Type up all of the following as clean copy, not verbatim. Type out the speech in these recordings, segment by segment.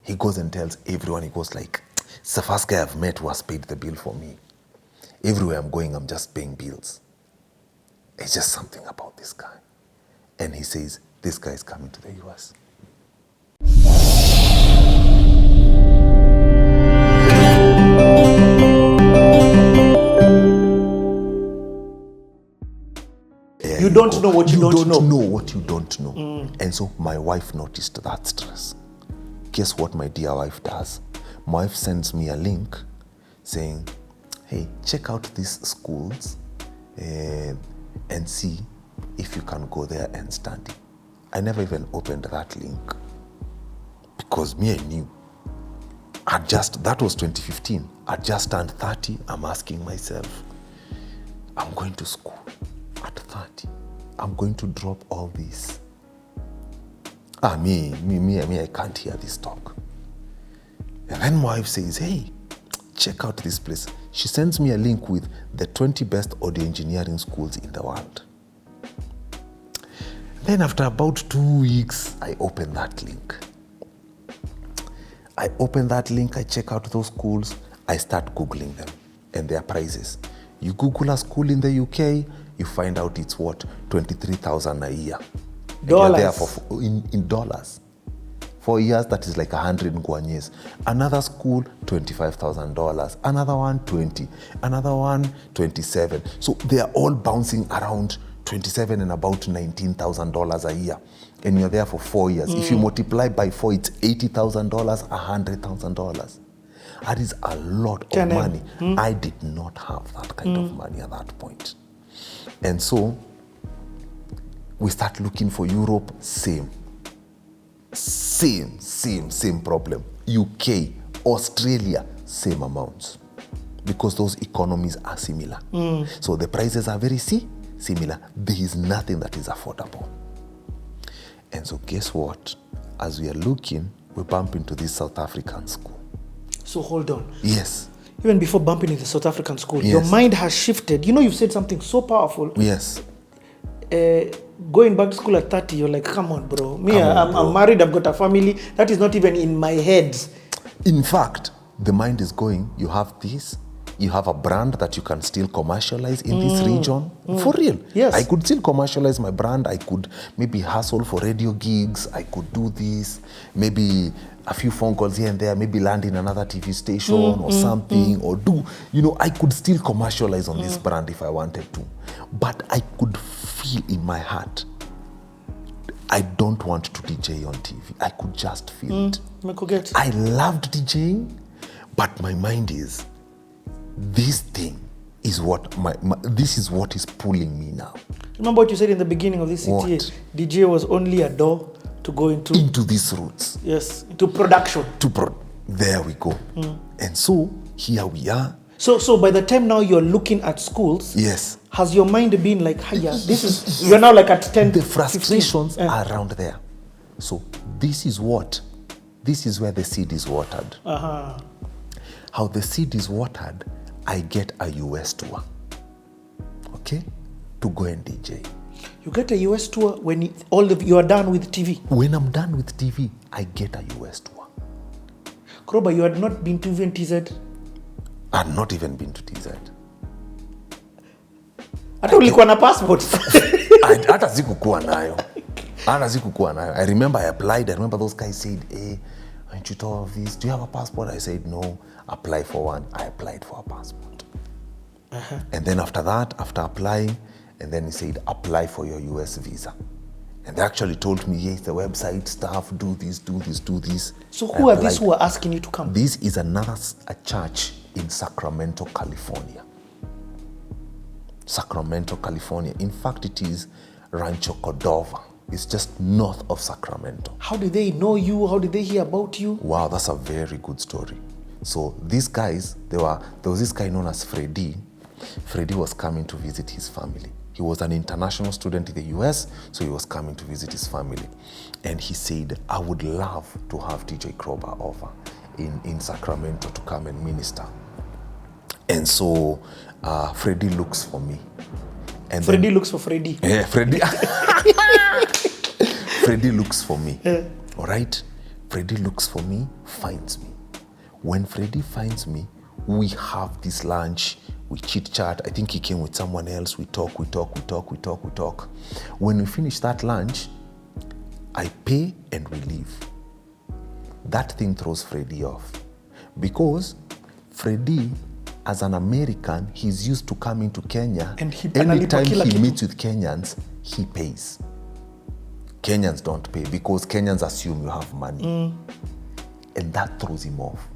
He goes and tells everyone, he goes like, it's the first guy I've met who has paid the bill for me. Everywhere I'm going, I'm just paying bills. It's just something about this guy. And he says, this guy is coming to the US. You don't know what you don't know. You don't know what you don't know. And so my wife noticed that stress. Guess what my dear wife does? My wife sends me a link saying, hey, check out these schools and see if you can go there and study. I never even opened that link because me, I knew. That was 2015. I just turned 30. I'm asking myself, I'm going to school at 30. I'm going to drop all this. Me, I can't hear this talk. And then my wife says, hey, check out this place. She sends me a link with the 20 best audio engineering schools in the world. Then after about 2 weeks, I open that link. I check out those schools, I start Googling them and their prices. You Google a school in the UK, you find out it's what? 23,000 a year. Dollars. There for in dollars. 4 years, that is like 100 guanyes. Another school, $25,000. Another one, 20. Another one, 27. So they are all bouncing around 27 and about $19,000 a year. And you're there for 4 years. If you multiply by 4, it's $80,000, $100,000. That is a lot of money. I did not have that kind of money at that point. And so we start looking for Europe, same problem. UK, Australia, same amounts. Because those economies are similar. So the prices are very similar. There is nothing that is affordable. And so guess what? As we are looking, we bump into this South African school. So hold on. Yes. Even before bumping into the South African school, Yes. your mind has shifted. You know, you've said something so powerful. Yes. Going back to school at 30, you're like, come on, bro. I'm married, I've got a family. That is not even in my head. In fact, the mind is going, you have this, you have a brand that you can still commercialize in this region. For real. Yes. I could still commercialize my brand. I could maybe hustle for radio gigs. I could do this. Maybe a few phone calls here and there, maybe land in another TV station or something, or do, I could still commercialize on this brand if I wanted to. But I could feel in my heart, I don't want to DJ on TV. I could just feel it. I loved DJing, but my mind is, this thing is what this is what is pulling me now. Remember what you said in the beginning of this CTA? What? DJ was only a door to go into these roots. Yes, into production. There we go. And so here we are. So by the time now you're looking at schools, yes, has your mind been like, hiya, this is, you're now like at 10, the frustrations are around there. So this is where the seed is watered. How the seed is watered, I get a US tour, okay, to go and DJ. You get a US tour when you are done with TV? When I'm done with TV, I get a US tour. Krowbar, you had not been to even TZ? I had not even been to TZ. Hata ulikuwa na passport? Hata sikukuwa nayo. I remember I applied. I remember those guys said, hey, aren't you told of this? Do you have a passport? I said, no. Apply for one. I applied for a passport. And then after that, after applying, and then he said, apply for your US visa. And they actually told me, yes, the website staff, do this. So who are these who are asking you to come? This is a church in Sacramento, California. Sacramento, California. In fact, it is Rancho Cordova. It's just north of Sacramento. How did they know you? How did they hear about you? Wow, that's a very good story. So these guys, there was this guy known as Freddie. Freddie was coming to visit his family. He was an international student in the US, so he was coming to visit his family. And he said, I would love to have DJ Krowbar over in Sacramento to come and minister. And so Freddie looks for me. And Freddie looks for Freddie. Yeah, Freddie. Freddie looks for me. All right? Freddie looks for me, finds me. When Freddie finds me, we have this lunch, we chit chat. I think he came with someone else. We talk. When we finish that lunch, I pay and we leave. That thing throws Freddie off. Because Freddie, as an American, he's used to coming to Kenya. And anytime he meets with Kenyans, he pays. Kenyans don't pay because Kenyans assume you have money. And that throws him off.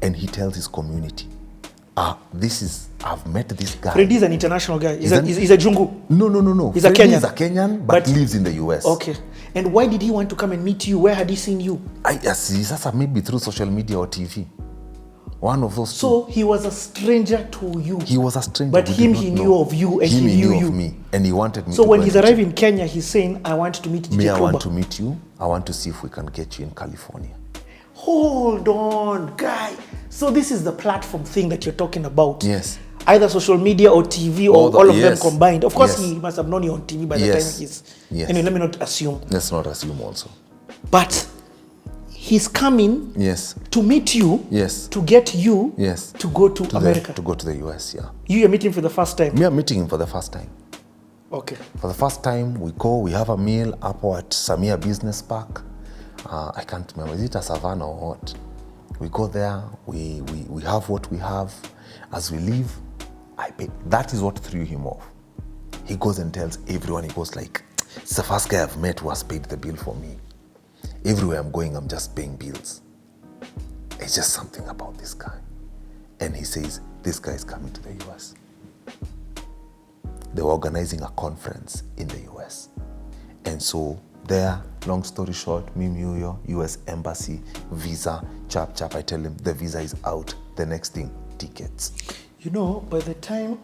And he tells his community, I've met this guy. Freddie's an international guy. He's a Jungu. No. He's a Kenyan. He's a Kenyan, but lives in the US. Okay. And why did he want to come and meet you? Where had he seen you? Maybe through social media or TV. One of those two. So he was a stranger to you. He was a stranger. But he knew of you and he knew you. Of me. And he wanted me so to when he's arriving in Kenya, he's saying, I want to meet DJ Krowbar. I want to meet you. I want to see if we can get you in California. Hold on, guy. So this is the platform thing that you're talking about. Yes. Either social media or TV or all of them combined. Of course, he must have known you on TV by the time he's... Yes. Anyway, let me not assume. Let's not assume also. But he's coming to meet you, to get you to go to America. To go to the US, yeah. You're meeting for the first time? Me, I'm meeting him for the first time. Okay. For the first time, we go, we have a meal up at Samia Business Park. I can't remember, is it a Savannah or what? We go there, we have what we have. As we leave, I pay. That is what threw him off. He goes and tells everyone, he goes like, it's the first guy I've met who has paid the bill for me. Everywhere I'm going, I'm just paying bills. It's just something about this guy. And he says, this guy is coming to the US. They were organizing a conference in the US. And so there, long story short, US Embassy, visa, chap, I tell him the visa is out. The next thing, tickets. You know, by the time...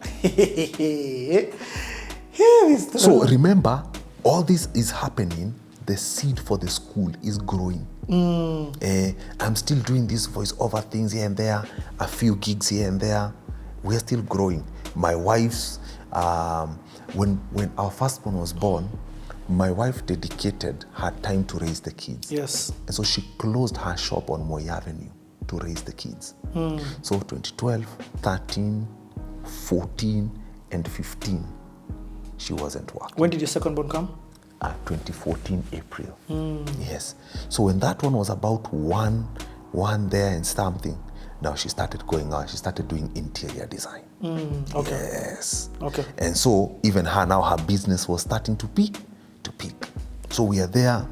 So remember, all this is happening, the seed for the school is growing. I'm still doing these voice-over things here and there, a few gigs here and there. We're still growing. My wife's, when our firstborn was born, my wife dedicated her time to raise the kids. Yes. And so she closed her shop on Moi Avenue to raise the kids. So 2012, 13, 14, and 15, she wasn't working. When did your second born come? 2014, April. Yes. So when that one was about one there and something, now she started going out. She started doing interior design. Okay. Yes. Okay. And so even her business was starting to peak. So we are there,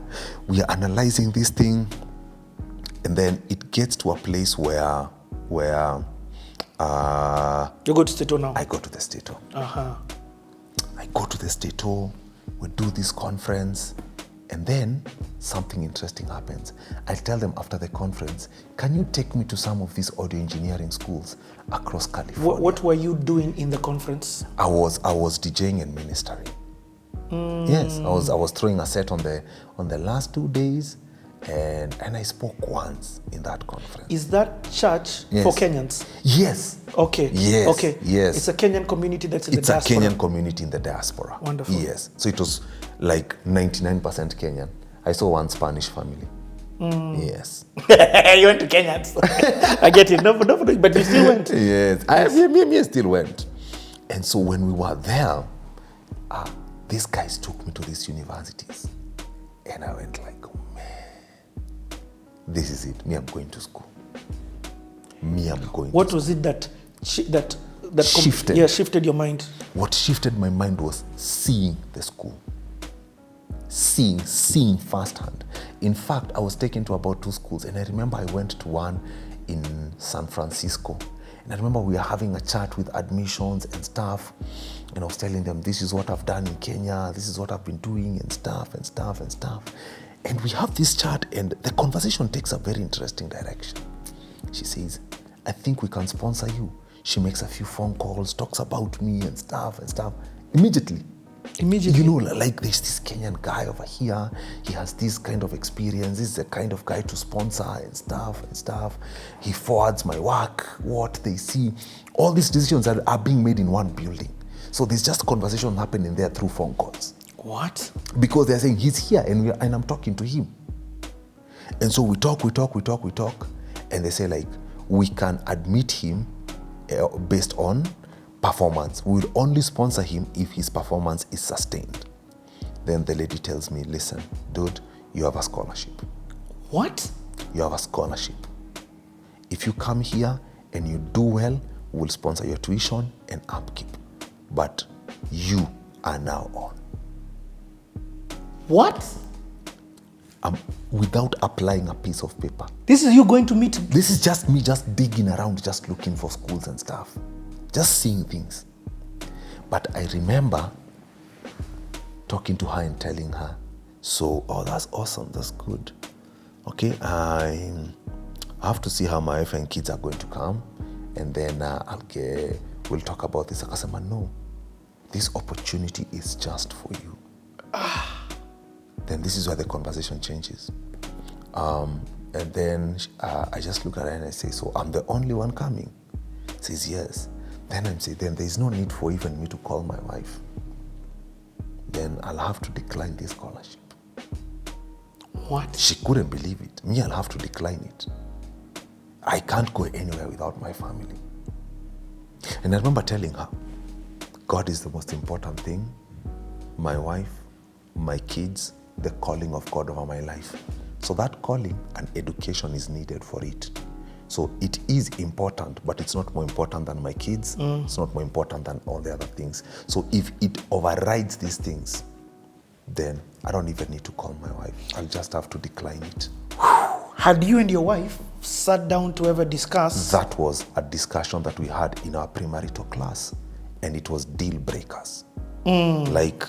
we are analyzing this thing, and then it gets to a place where you go to Stato now? I go to the Stato. I go to the Stato, we do this conference, and then something interesting happens. I tell them after the conference, can you take me to some of these audio engineering schools across California? What were you doing in the conference? I was DJing and ministering. Yes, I was throwing a set on the last 2 days, and I spoke once in that conference. Is that church for Kenyans? Yes. Okay. Yes. Okay. Yes. It's a Kenyan community that's in the diaspora. It's a Kenyan community in the diaspora. Wonderful. Yes. So it was like 99% Kenyan. I saw one Spanish family. Yes. You went to Kenya. I get it. No, but you still went. Yes. I still went. And so when we were there, these guys took me to these universities. And I went like, oh man, this is it. Me, I'm going to school. What was it that shifted? Shifted your mind? What shifted my mind was seeing the school. Seeing firsthand. In fact, I was taken to about 2 schools, and I remember I went to one in San Francisco. And I remember we were having a chat with admissions and stuff, and I was telling them, this is what I've done in Kenya, this is what I've been doing, and stuff. And we have this chat, and the conversation takes a very interesting direction. She says, I think we can sponsor you. She makes a few phone calls, talks about me and stuff. Immediately. You know, like there's this Kenyan guy over here. He has this kind of experience. This is the kind of guy to sponsor and stuff. He forwards my work, what they see. All these decisions are being made in one building. So there's just conversation happening there through phone calls. What? Because they're saying he's here and I'm talking to him. And so we talk. And they say, like, we can admit him based on performance. We will only sponsor him if his performance is sustained. Then the lady tells me, listen, dude, you have a scholarship. What? You have a scholarship. If you come here and you do well, we'll sponsor your tuition and upkeep. But you are now on. What? Without applying a piece of paper. This is you going to meet? This is just me just digging around, just looking for schools and stuff. Just seeing things. But I remember talking to her and telling her, so, oh, that's awesome, that's good. Okay, I have to see how my wife and kids are going to come, and then we'll talk about this. I said, no, this opportunity is just for you. Then this is where the conversation changes. And then I just look at her and I say, so I'm the only one coming? Says, yes. Then I'm saying, then there's no need for even me to call my wife. Then I'll have to decline this scholarship. What? She couldn't believe it. Me, I'll have to decline it. I can't go anywhere without my family. And I remember telling her, God is the most important thing. My wife, my kids, the calling of God over my life. So that calling and education is needed for it. So it is important, but it's not more important than my kids. It's not more important than all the other things. So if it overrides these things, then I don't even need to call my wife. I'll just have to decline it. Had you and your wife sat down to ever discuss? That was a discussion that we had in our premarital class, and it was deal breakers. Like,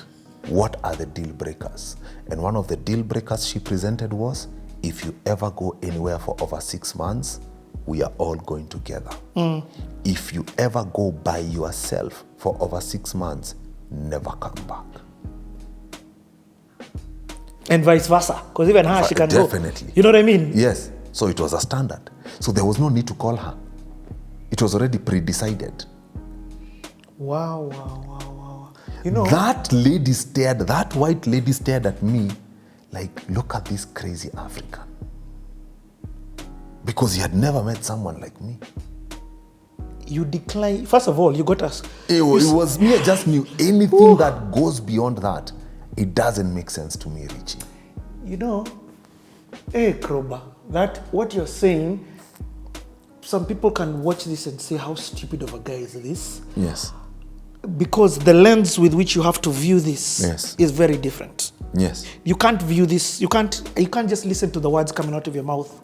what are the deal breakers? And one of the deal breakers she presented was, if you ever go anywhere for over 6 months, we are all going together. If you ever go by yourself for over 6 months, never come back. And vice versa, because even her, she can go. Definitely. You know what I mean? Yes. So it was a standard. So there was no need to call her. It was already pre-decided. Wow. You know, that white lady stared at me like, look at this crazy African. Because he had never met someone like me. You decline. First of all, you got us. It was me, I just knew anything that goes beyond that, it doesn't make sense to me, Richie. You know, hey, Krowbar, that what you're saying, some people can watch this and say, how stupid of a guy is this? Yes. Because the lens with which you have to view this is very different. Yes. You can't view this, you can't just listen to the words coming out of your mouth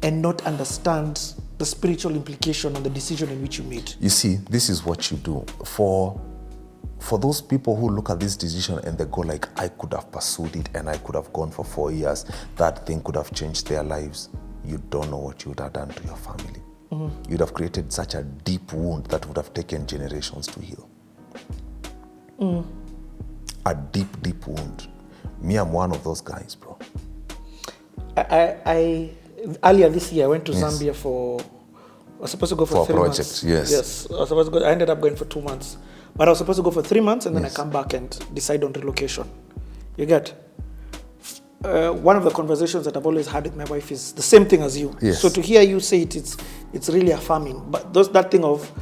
and not understand the spiritual implication on the decision in which you made. You see, this is what you do. For those people who look at this decision and they go like, I could have pursued it and I could have gone for 4 years, that thing could have changed their lives. You don't know what you would have done to your family. You'd have created such a deep wound that would have taken generations to heal. A deep, deep wound. Me, I'm one of those guys, bro. I earlier this year, I went to Zambia I was supposed to go for 3 months. For a project, yes. I was supposed to go, I ended up going for 2 months. But I was supposed to go for 3 months and then I come back and decide on relocation. You get? One of the conversations that I've always had with my wife is the same thing as you. Yes. So to hear you say it's really affirming. But that thing of,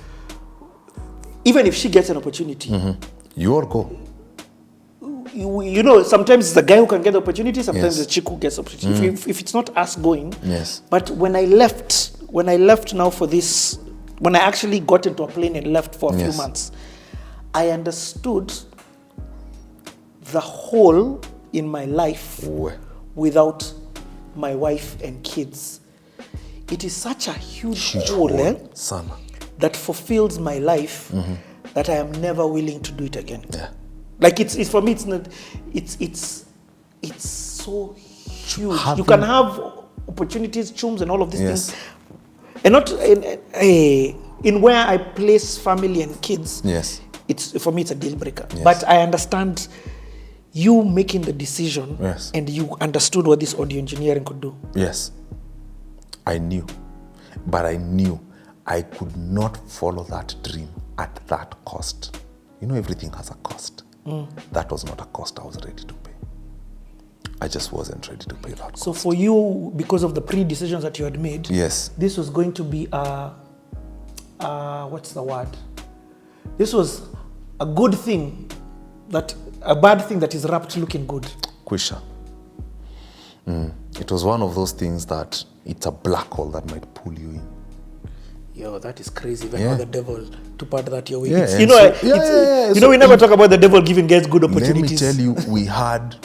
even if she gets an opportunity, you all go. You know, sometimes it's the guy who can get the opportunity, sometimes the chick who gets the opportunity. If it's not us going. Yes. But when I left now for this, when I actually got into a plane and left for a few months, I understood the hole in my life without my wife and kids. It is such a huge hole, Son. that fulfills my life that I am never willing to do it again. Yeah. Like it's for me, it's not. It's so huge. You can have opportunities, chums, and all of these things, and not in where I place family and kids. Yes. It's for me, it's a deal breaker. But I understand you making the decision, and you understood what this audio engineering could do. Yes. I knew, but I knew I could not follow that dream at that cost. You know, everything has a cost. That was not a cost I was ready to pay. I just wasn't ready to pay that cost. So for you, because of the pre-decisions that you had made, Yes. this was going to be what's the word? This was a good thing, a bad thing that is wrapped looking good. Kwisha. It was one of those things that it's a black hole that might pull you in. Yo, that is crazy. Even how the devil to part that your way. Yeah, You know, we never talk about the devil giving guys good opportunities. Let me tell you,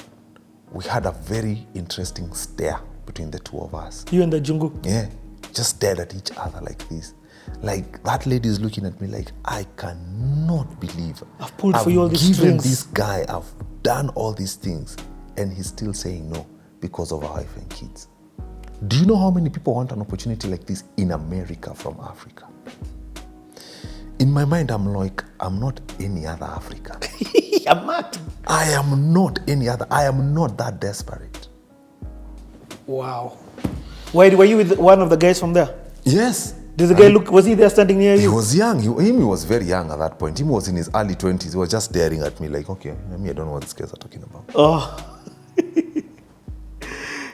we had a very interesting stare between the two of us. You and the Jungu. Yeah, just stared at each other like this. Like, that lady is looking at me like, I cannot believe I've pulled for you all these given strings. this guy, I've done all these things, and he's still saying no because of our wife and kids. Do you know how many people want an opportunity like this in America from Africa? In my mind, I'm like, I'm not any other African. I'm mad. I am not any other. I am not that desperate. Wow. Why were you with one of the guys from there? Yes. Did the guy look, was he there standing near you? He was young. He was very young at that point. He was in his early 20s. He was just staring at me like, okay, I don't know what these guys are talking about. Oh.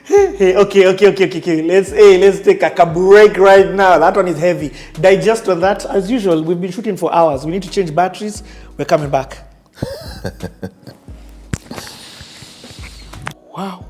Hey, okay. Let's take a break right now. That one is heavy. Digest on that. As usual, we've been shooting for hours. We need to change batteries. We're coming back. Wow.